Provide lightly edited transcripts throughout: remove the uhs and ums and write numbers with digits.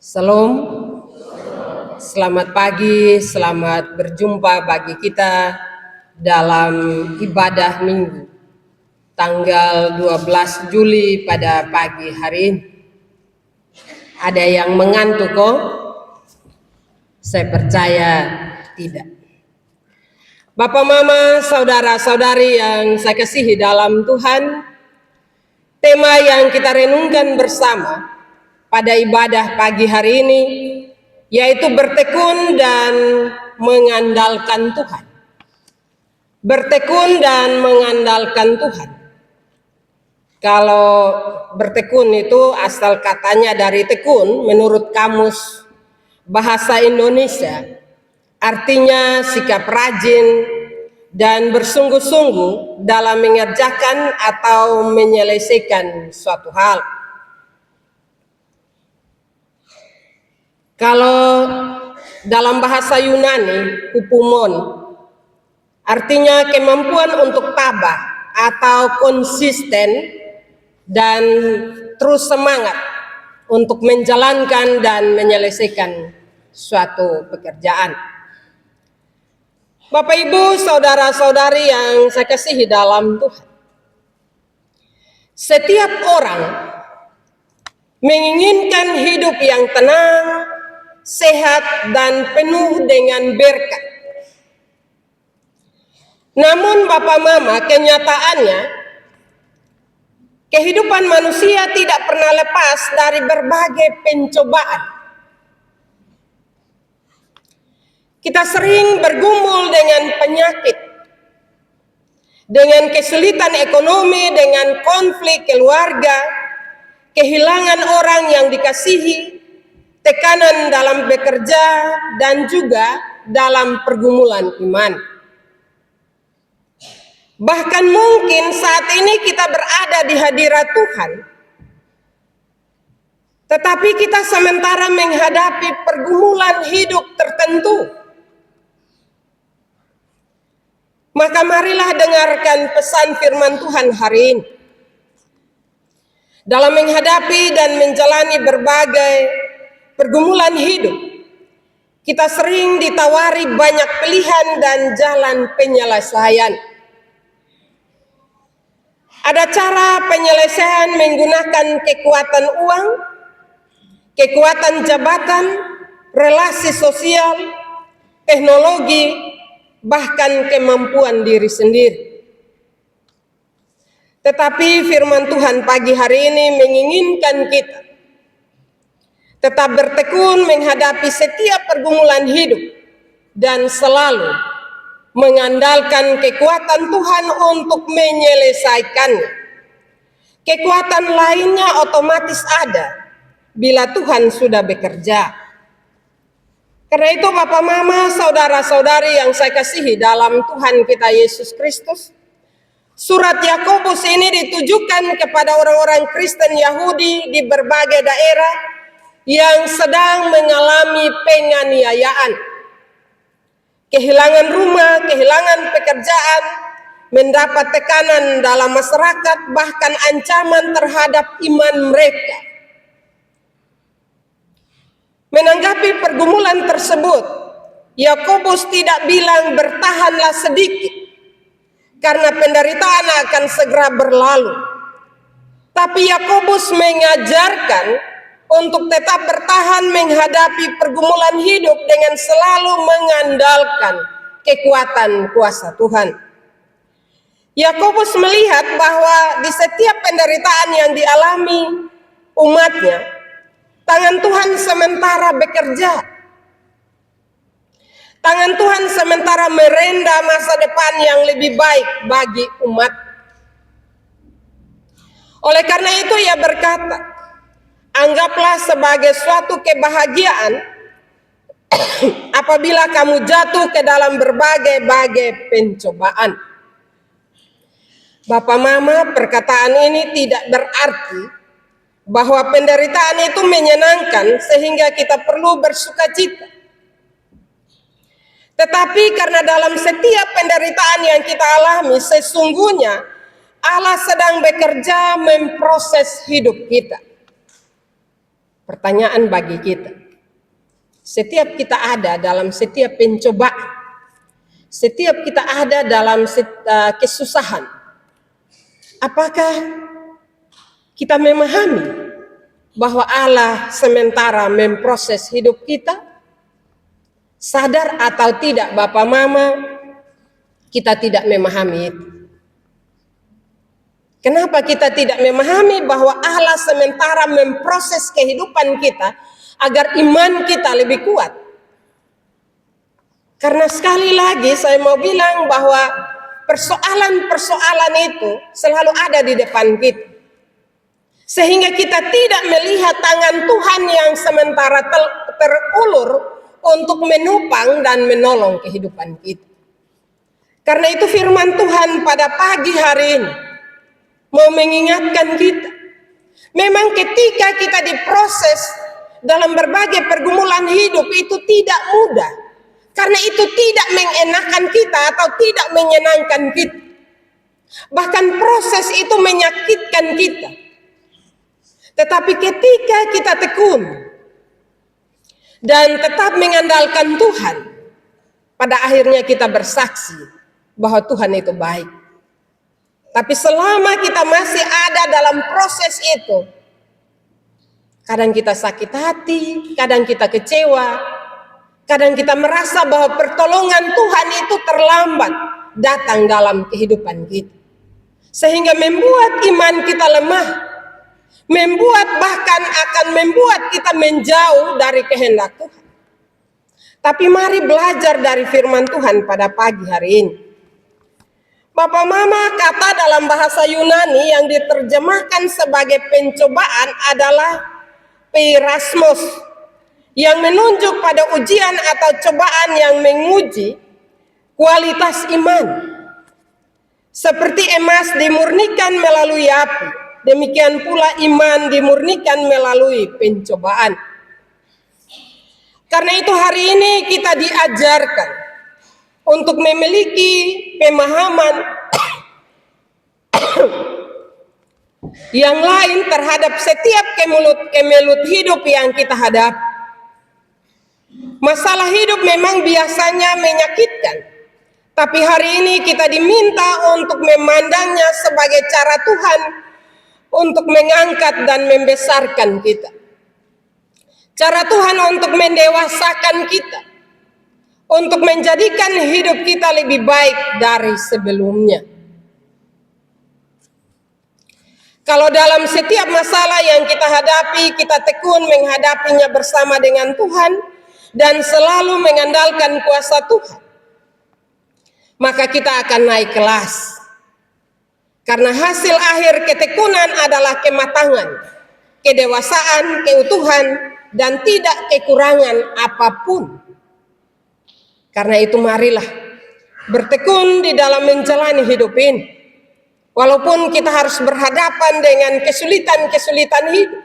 Salam, selamat pagi, selamat berjumpa bagi kita dalam ibadah minggu tanggal 12 Juli pada pagi hari ini. Ada yang mengantuk kok? Saya percaya tidak. Bapak, mama, saudara-saudari yang saya kasihi dalam Tuhan, tema yang kita renungkan bersama pada ibadah pagi hari ini yaitu bertekun dan mengandalkan Tuhan. Bertekun dan mengandalkan Tuhan. Kalau bertekun itu asal katanya dari tekun, menurut Kamus Bahasa Indonesia, artinya sikap rajin dan bersungguh-sungguh dalam mengerjakan atau menyelesaikan suatu hal. Kalau dalam bahasa Yunani, hupumon, artinya kemampuan untuk tabah atau konsisten dan terus semangat untuk menjalankan dan menyelesaikan suatu pekerjaan. Bapak, Ibu, saudara-saudari yang saya kasihi dalam Tuhan, setiap orang menginginkan hidup yang tenang, sehat, dan penuh dengan berkat. Namun Bapak Mama, kenyataannya kehidupan manusia tidak pernah lepas dari berbagai pencobaan. Kita sering bergumul dengan penyakit, dengan kesulitan ekonomi, dengan konflik keluarga, kehilangan orang yang dikasihi, tekanan dalam bekerja, dan juga dalam pergumulan iman. Bahkan mungkin saat ini kita berada di hadirat Tuhan, tetapi kita sementara menghadapi pergumulan hidup tertentu. Maka marilah dengarkan pesan firman Tuhan hari ini. Dalam menghadapi dan menjalani berbagai pergumulan hidup, kita sering ditawari banyak pilihan dan jalan penyelesaian. Ada cara penyelesaian menggunakan kekuatan uang, kekuatan jabatan, relasi sosial, teknologi, bahkan kemampuan diri sendiri. Tetapi firman Tuhan pagi hari ini menginginkan kita tetap bertekun menghadapi setiap pergumulan hidup dan selalu mengandalkan kekuatan Tuhan untuk menyelesaikannya. Kekuatan lainnya otomatis ada bila Tuhan sudah bekerja. Karena itu Bapak, Mama, saudara-saudari yang saya kasihi dalam Tuhan kita Yesus Kristus, surat Yakobus ini ditujukan kepada orang-orang Kristen Yahudi di berbagai daerah yang sedang mengalami penganiayaan, kehilangan rumah, kehilangan pekerjaan, mendapat tekanan dalam masyarakat, bahkan ancaman terhadap iman mereka. Menanggapi pergumulan tersebut, Yakobus tidak bilang bertahanlah sedikit, karena penderitaan akan segera berlalu. Tapi Yakobus mengajarkan untuk tetap bertahan menghadapi pergumulan hidup dengan selalu mengandalkan kekuatan kuasa Tuhan. Yakobus melihat bahwa di setiap penderitaan yang dialami umatnya, tangan Tuhan sementara bekerja. Tangan Tuhan sementara merenda masa depan yang lebih baik bagi umat. Oleh karena itu ia berkata, anggaplah sebagai suatu kebahagiaan apabila kamu jatuh ke dalam berbagai-bagai pencobaan. Bapak, Mama, perkataan ini tidak berarti bahwa penderitaan itu menyenangkan sehingga kita perlu bersukacita. Tetapi karena dalam setiap penderitaan yang kita alami, sesungguhnya Allah sedang bekerja memproses hidup kita. Pertanyaan bagi kita, setiap kita ada dalam setiap pencobaan, setiap kita ada dalam kesusahan, apakah kita memahami bahwa Allah sementara memproses hidup kita? Sadar atau tidak Bapak Mama, kita tidak memahami itu. Kenapa kita tidak memahami bahwa Allah sementara memproses kehidupan kita agar iman kita lebih kuat? Karena sekali lagi saya mau bilang bahwa persoalan-persoalan itu selalu ada di depan kita. Sehingga kita tidak melihat tangan Tuhan yang sementara terulur untuk menopang dan menolong kehidupan kita. Karena itu firman Tuhan pada pagi hari ini mau mengingatkan kita, memang ketika kita diproses dalam berbagai pergumulan hidup itu tidak mudah, karena itu tidak mengenakan kita atau tidak menyenangkan kita. Bahkan proses itu menyakitkan kita. Tetapi ketika kita tekun dan tetap mengandalkan Tuhan, pada akhirnya kita bersaksi bahwa Tuhan itu baik. Tapi selama kita masih ada dalam proses itu, kadang kita sakit hati, kadang kita kecewa, kadang kita merasa bahwa pertolongan Tuhan itu terlambat datang dalam kehidupan kita. Sehingga membuat iman kita lemah, bahkan akan membuat kita menjauh dari kehendak Tuhan. Tapi mari belajar dari firman Tuhan pada pagi hari ini. Bapak Mama, kata dalam bahasa Yunani yang diterjemahkan sebagai pencobaan adalah peirasmos, yang menunjuk pada ujian atau cobaan yang menguji kualitas iman. Seperti emas dimurnikan melalui api, demikian pula iman dimurnikan melalui pencobaan. Karena itu hari ini kita diajarkan untuk memiliki pemahaman yang lain terhadap setiap kemelut hidup yang kita hadapi. Masalah hidup memang biasanya menyakitkan, tapi hari ini kita diminta untuk memandangnya sebagai cara Tuhan untuk mengangkat dan membesarkan kita. Cara Tuhan untuk mendewasakan kita, untuk menjadikan hidup kita lebih baik dari sebelumnya. Kalau dalam setiap masalah yang kita hadapi, kita tekun menghadapinya bersama dengan Tuhan dan selalu mengandalkan kuasa Tuhan, maka kita akan naik kelas. Karena hasil akhir ketekunan adalah kematangan, kedewasaan, keutuhan, dan tidak kekurangan apapun. Karena itu marilah bertekun di dalam menjalani hidup ini. Walaupun kita harus berhadapan dengan kesulitan-kesulitan hidup,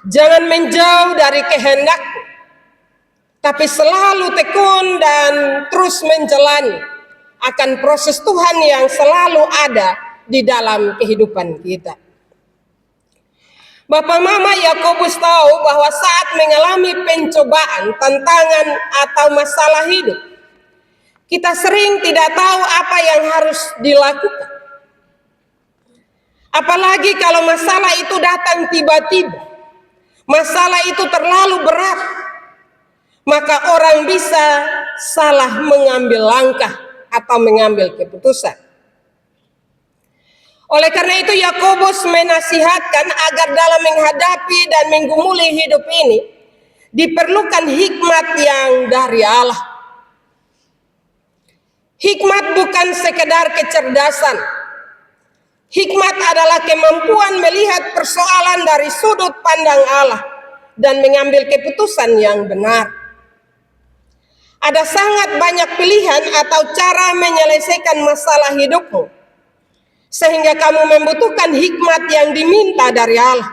jangan menjauh dari kehendakku, tapi selalu tekun dan terus menjalani akan proses Tuhan yang selalu ada di dalam kehidupan kita. Bapak Mama, Yakobus tahu bahwa saat mengalami pencobaan, tantangan atau masalah hidup, kita sering tidak tahu apa yang harus dilakukan. Apalagi kalau masalah itu datang tiba-tiba, masalah itu terlalu berat, maka orang bisa salah mengambil langkah atau mengambil keputusan. Oleh karena itu Yakobus menasihatkan agar dalam menghadapi dan menggumuli hidup ini diperlukan hikmat yang dari Allah. Hikmat bukan sekedar kecerdasan. Hikmat adalah kemampuan melihat persoalan dari sudut pandang Allah dan mengambil keputusan yang benar. Ada sangat banyak pilihan atau cara menyelesaikan masalah hidupmu, sehingga kamu membutuhkan hikmat yang diminta dari Allah.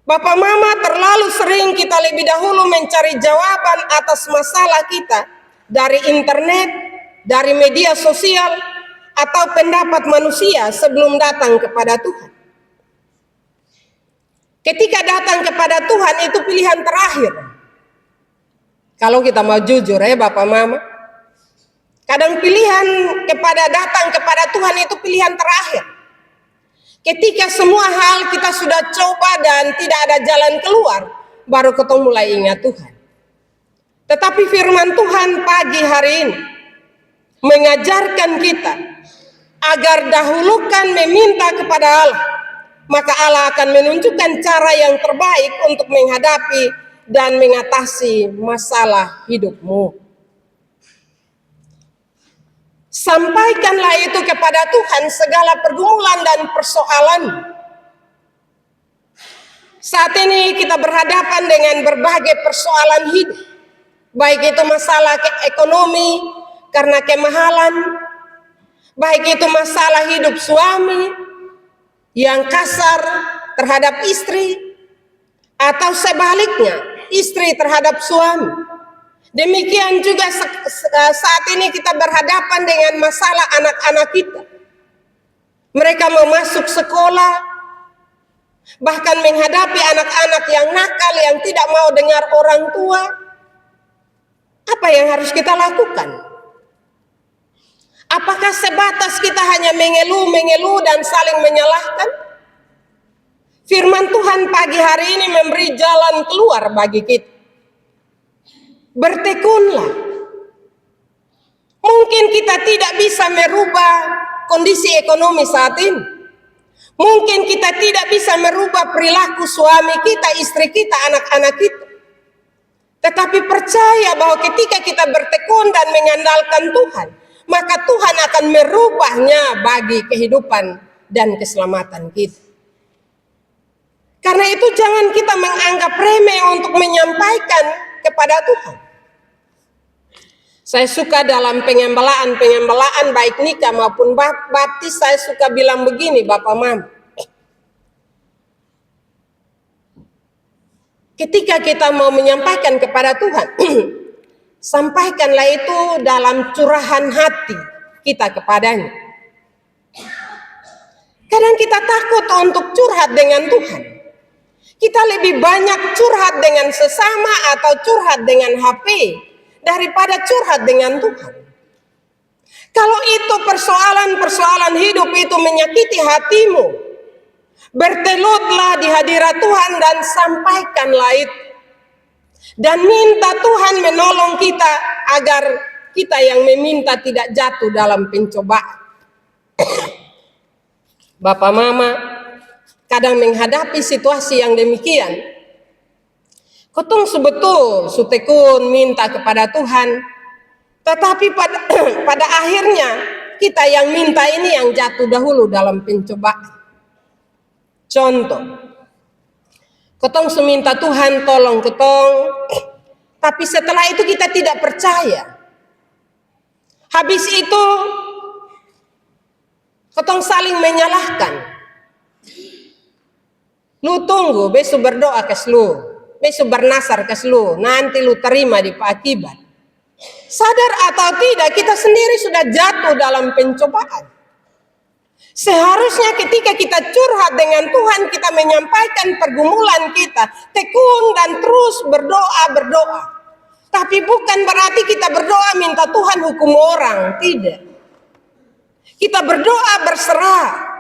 Bapak Mama, terlalu sering kita lebih dahulu mencari jawaban atas masalah kita dari internet, dari media sosial, atau pendapat manusia sebelum datang kepada Tuhan. Ketika datang kepada Tuhan itu pilihan terakhir. Kalau kita mau jujur ya Bapak Mama. Kadang pilihan datang kepada Tuhan itu pilihan terakhir. Ketika semua hal kita sudah coba dan tidak ada jalan keluar, baru kita mulai ingat Tuhan. Tetapi firman Tuhan pagi hari ini mengajarkan kita agar dahulukan meminta kepada Allah, maka Allah akan menunjukkan cara yang terbaik untuk menghadapi dan mengatasi masalah hidupmu. Sampaikanlah itu kepada Tuhan segala pergumulan dan persoalan. Saat ini kita berhadapan dengan berbagai persoalan hidup. Baik itu masalah ekonomi karena kemahalan, baik itu masalah hidup suami yang kasar terhadap istri, atau sebaliknya istri terhadap suami. Demikian juga saat ini kita berhadapan dengan masalah anak-anak kita. Mereka mau masuk sekolah, bahkan menghadapi anak-anak yang nakal, yang tidak mau dengar orang tua. Apa yang harus kita lakukan? Apakah sebatas kita hanya mengeluh dan saling menyalahkan? Firman Tuhan pagi hari ini memberi jalan keluar bagi kita. Bertekunlah. Mungkin kita tidak bisa merubah kondisi ekonomi saat ini. Mungkin kita tidak bisa merubah perilaku suami kita, istri kita, anak-anak kita. Tetapi percaya bahwa ketika kita bertekun dan mengandalkan Tuhan, maka Tuhan akan merubahnya bagi kehidupan dan keselamatan kita. Karena itu jangan kita menganggap remeh untuk menyampaikan kepada Tuhan. Saya suka dalam pengembalaan baik nikah maupun baptis, saya suka bilang begini Bapak Mama. Ketika kita mau menyampaikan kepada Tuhan, sampaikanlah itu dalam curahan hati kita kepadanya. Kadang kita takut untuk curhat dengan Tuhan. Kita lebih banyak curhat dengan sesama atau curhat dengan HP daripada curhat dengan Tuhan. Kalau itu persoalan hidup itu menyakiti hatimu, bertelutlah di hadirat Tuhan dan sampaikanlah itu. Dan minta Tuhan menolong kita agar kita yang meminta tidak jatuh dalam pencobaan. Bapak Mama, kadang menghadapi situasi yang demikian, kotong sebetul sutekun minta kepada Tuhan, tetapi pada akhirnya kita yang minta ini yang jatuh dahulu dalam pencobaan. Contoh, kotong seminta Tuhan tolong kotong, tapi setelah itu kita tidak percaya. Habis itu kotong saling menyalahkan. Lu tunggu, besok berdoa ke lu, besok bernasar ke lu, nanti lu terima di akibat. Sadar atau tidak, kita sendiri sudah jatuh dalam pencobaan. Seharusnya ketika kita curhat dengan Tuhan, kita menyampaikan pergumulan kita, tekun dan terus berdoa. Tapi bukan berarti kita berdoa minta Tuhan hukum orang, tidak. Kita berdoa berserah.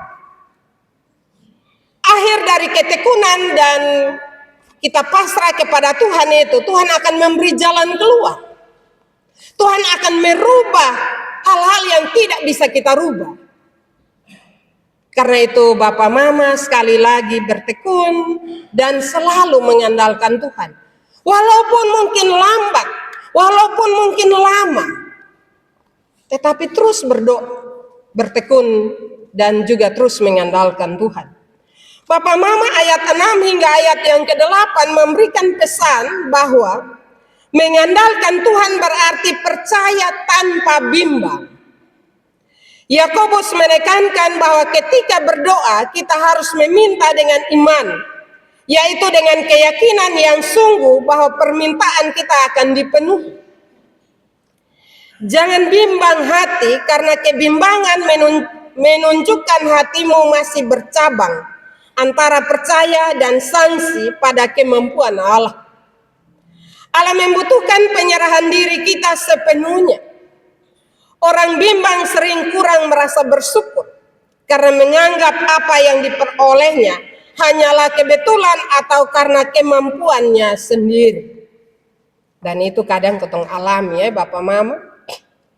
Akhir dari ketekunan dan kita pasrah kepada Tuhan itu, Tuhan akan memberi jalan keluar. Tuhan akan merubah hal-hal yang tidak bisa kita rubah. Karena itu Bapak Mama sekali lagi bertekun dan selalu mengandalkan Tuhan. Walaupun mungkin lambat, walaupun mungkin lama, tetapi terus berdoa, bertekun dan juga terus mengandalkan Tuhan. Bapak Mama ayat 6 hingga ayat yang ke-8 memberikan pesan bahwa mengandalkan Tuhan berarti percaya tanpa bimbang. Yakobus menekankan bahwa ketika berdoa kita harus meminta dengan iman, yaitu dengan keyakinan yang sungguh bahwa permintaan kita akan dipenuhi. Jangan bimbang hati karena kebimbangan menunjukkan hatimu masih bercabang, antara percaya dan sanksi pada kemampuan Allah. Allah membutuhkan penyerahan diri kita sepenuhnya. Orang bimbang sering kurang merasa bersyukur karena menganggap apa yang diperolehnya hanyalah kebetulan atau karena kemampuannya sendiri. Dan itu kadang ketong alami ya Bapak Mama.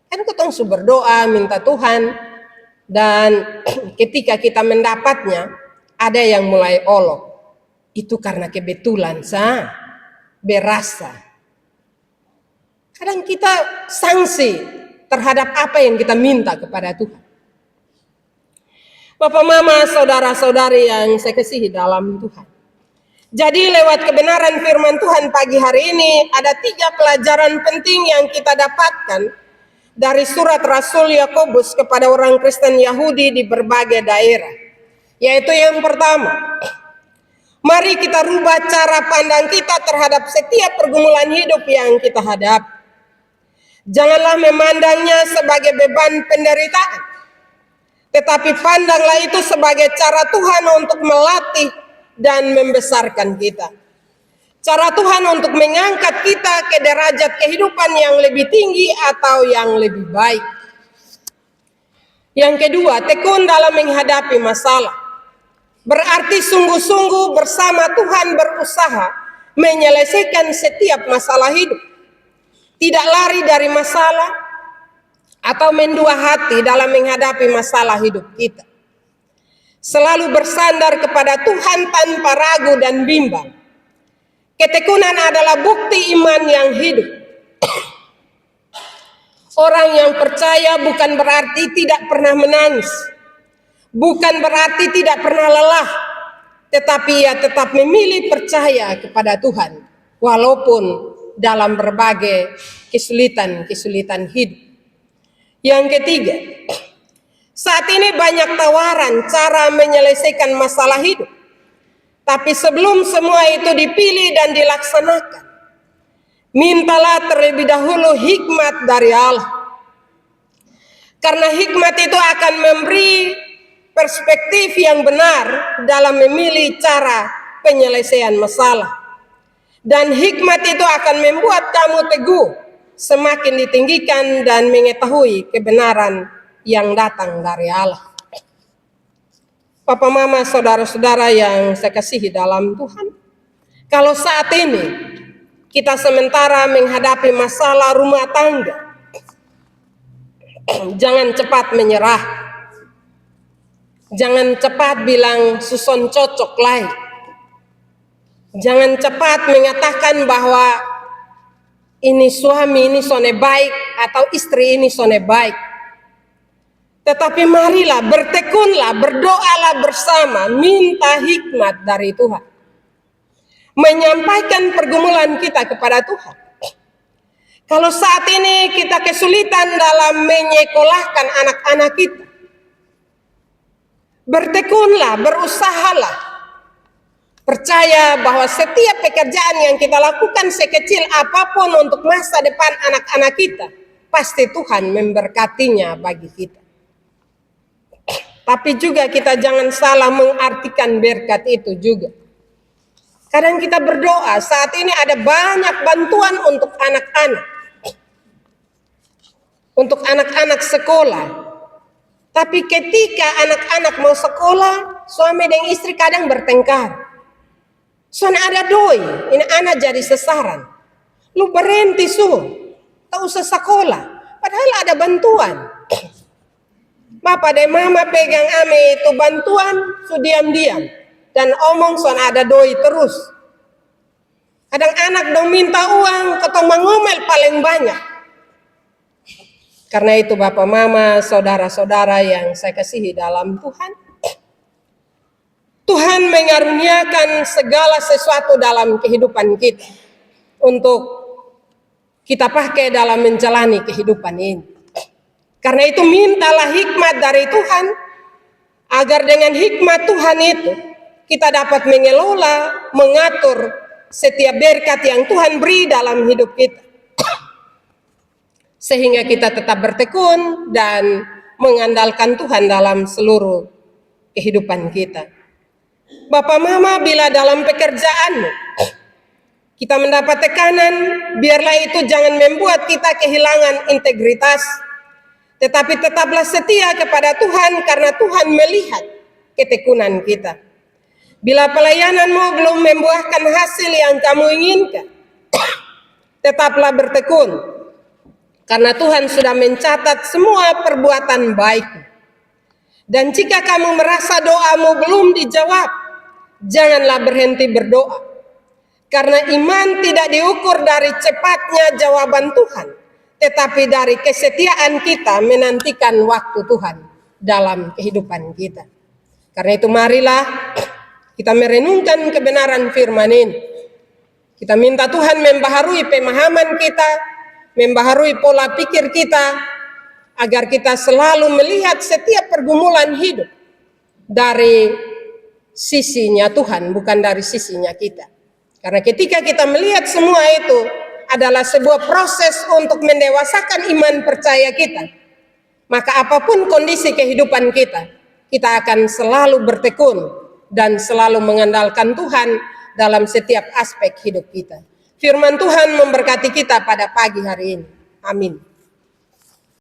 Kan ketong berdoa minta Tuhan, dan ketika kita mendapatnya ada yang mulai olok. Itu karena kebetulan berasa. Kadang kita sanksi terhadap apa yang kita minta kepada Tuhan. Bapak Mama, saudara-saudari yang saya kasihi dalam Tuhan. Jadi lewat kebenaran firman Tuhan pagi hari ini ada 3 pelajaran penting yang kita dapatkan dari surat Rasul Yakobus kepada orang Kristen Yahudi di berbagai daerah. Yaitu yang pertama, mari kita rubah cara pandang kita terhadap setiap pergumulan hidup yang kita hadapi. Janganlah memandangnya sebagai beban penderitaan, tetapi pandanglah itu sebagai cara Tuhan untuk melatih dan membesarkan kita. Cara Tuhan untuk mengangkat kita ke derajat kehidupan yang lebih tinggi atau yang lebih baik. Yang kedua, tekun dalam menghadapi masalah. Berarti sungguh-sungguh bersama Tuhan berusaha menyelesaikan setiap masalah hidup. Tidak lari dari masalah atau mendua hati dalam menghadapi masalah hidup kita. Selalu bersandar kepada Tuhan tanpa ragu dan bimbang. Ketekunan adalah bukti iman yang hidup. Orang yang percaya bukan berarti tidak pernah menangis, bukan berarti tidak pernah lelah, tetapi ia tetap memilih percaya kepada Tuhan walaupun dalam berbagai kesulitan hidup. Yang ketiga, saat ini banyak tawaran cara menyelesaikan masalah hidup. Tapi sebelum semua itu dipilih dan dilaksanakan, mintalah terlebih dahulu hikmat dari Allah. Karena hikmat itu akan memberi perspektif yang benar dalam memilih cara penyelesaian masalah. Dan hikmat itu akan membuat kamu teguh, semakin ditinggikan dan mengetahui kebenaran yang datang dari Allah. Papa Mama, saudara-saudara yang saya kasihi dalam Tuhan, kalau saat ini kita sementara menghadapi masalah rumah tangga, jangan cepat menyerah. Jangan cepat bilang susun cocok lain. Jangan cepat mengatakan bahwa ini suami ini sone baik atau istri ini sone baik. Tetapi marilah bertekunlah, berdoalah bersama, minta hikmat dari Tuhan. Menyampaikan pergumulan kita kepada Tuhan. Kalau saat ini kita kesulitan dalam menyekolahkan anak-anak kita, bertekunlah, berusahalah. Percaya bahwa setiap pekerjaan yang kita lakukan sekecil apapun untuk masa depan anak-anak kita, pasti Tuhan memberkatinya bagi kita. Tapi juga kita jangan salah mengartikan berkat itu juga. Kadang kita berdoa, saat ini ada banyak bantuan untuk anak-anak. Untuk anak-anak sekolah. Tapi ketika anak-anak mau sekolah, suami dan istri kadang bertengkar. Soalnya ada doi, ini anak jadi sasaran. Lu berhenti tak usah sekolah. Padahal ada bantuan. Bapak dan mama pegang ame itu bantuan, diam-diam. Dan omong soalnya ada doi terus. Kadang anak dong minta uang, ketong mengomel paling banyak. Karena itu Bapak Mama, saudara-saudara yang saya kasihi dalam Tuhan, Tuhan mengaruniakan segala sesuatu dalam kehidupan kita untuk kita pakai dalam menjalani kehidupan ini. Karena itu mintalah hikmat dari Tuhan, agar dengan hikmat Tuhan itu kita dapat mengelola, mengatur setiap berkat yang Tuhan beri dalam hidup kita. Sehingga kita tetap bertekun dan mengandalkan Tuhan dalam seluruh kehidupan kita. Bapak Mama, bila dalam pekerjaanmu kita mendapat tekanan, biarlah itu jangan membuat kita kehilangan integritas, tetapi tetaplah setia kepada Tuhan karena Tuhan melihat ketekunan kita. Bila pelayananmu belum membuahkan hasil yang kamu inginkan, tetaplah bertekun, karena Tuhan sudah mencatat semua perbuatan baikmu. Dan jika kamu merasa doamu belum dijawab, janganlah berhenti berdoa. Karena iman tidak diukur dari cepatnya jawaban Tuhan, tetapi dari kesetiaan kita menantikan waktu Tuhan dalam kehidupan kita. Karena itu marilah kita merenungkan kebenaran firman ini. Kita minta Tuhan membaharui pemahaman kita, membaharui pola pikir kita, agar kita selalu melihat setiap pergumulan hidup dari sisinya Tuhan, bukan dari sisinya kita. Karena ketika kita melihat semua itu adalah sebuah proses untuk mendewasakan iman percaya kita, maka apapun kondisi kehidupan kita, kita akan selalu bertekun dan selalu mengandalkan Tuhan dalam setiap aspek hidup kita. Firman Tuhan memberkati kita pada pagi hari ini. Amin.